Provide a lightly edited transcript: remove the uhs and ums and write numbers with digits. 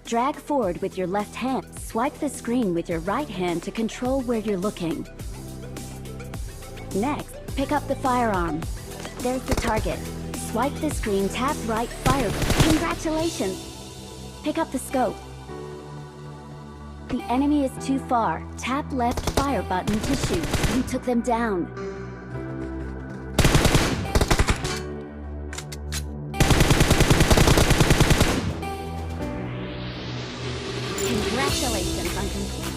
Drag forward with your left hand. Swipe the screen with your right hand to control where you're looking. Next, pick up the firearm. There's the target. Swipe the screen, tap right, fire. Congratulations! Pick up the scope. The enemy is too far. Tap left fire button to shoot. You took them down. Congratulations on completing.